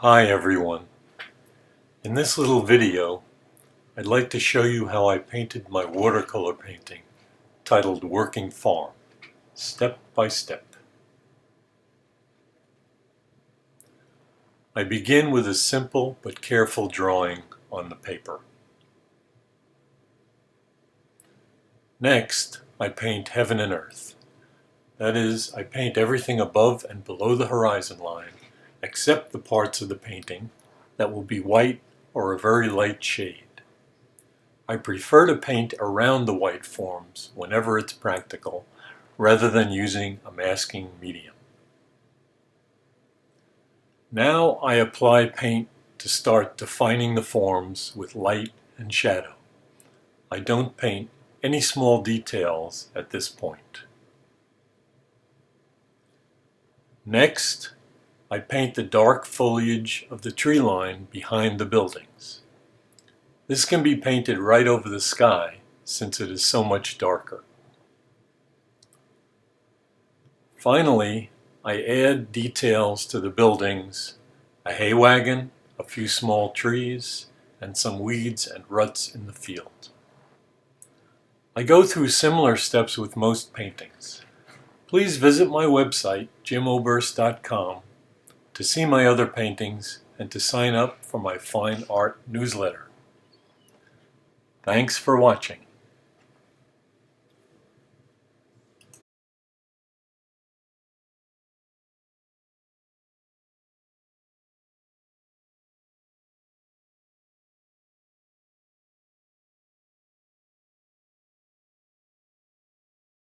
Hi everyone. In this little video, I'd like to show you how I painted my watercolor painting titled Working Farm, step by step. I begin with a simple but careful drawing on the paper. Next, I paint heaven and earth. That is, I paint everything above and below the horizon line, except the parts of the painting that will be white or a very light shade. I prefer to paint around the white forms whenever it's practical, rather than using a masking medium. Now I apply paint to start defining the forms with light and shadow. I don't paint any small details at this point. Next, I paint the dark foliage of the tree line behind the buildings. This can be painted right over the sky since it is so much darker. Finally, I add details to the buildings, a hay wagon, a few small trees, and some weeds and ruts in the field. I go through similar steps with most paintings. Please visit my website, jimoberst.com, to see my other paintings and to sign up for my fine art newsletter. Thanks for watching.